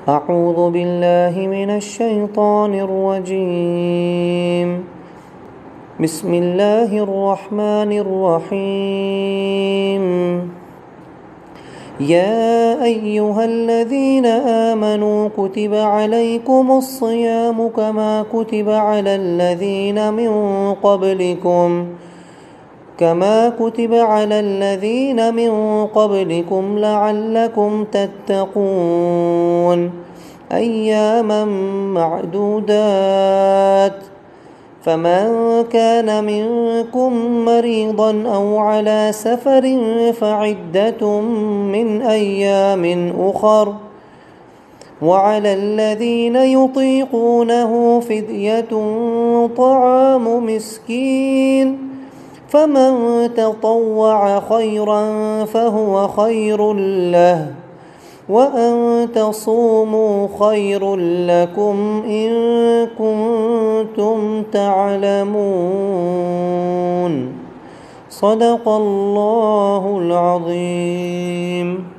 أعوذ بالله من الشيطان الرجيم. بسم الله الرحمن الرحيم. يا أيها الذين آمنوا كتب عليكم الصيام كما كتب على الذين من قبلكم لعلكم تتقون. أياما معدودات، فمن كان منكم مريضا أو على سفر فعدة من أيام أخر، وعلى الذين يطيقونه فدية طعام مسكين، فمن تطوع خيرا فهو خير له، وأن تصوموا خير لكم إن كنتم تعلمون. صدق الله العظيم.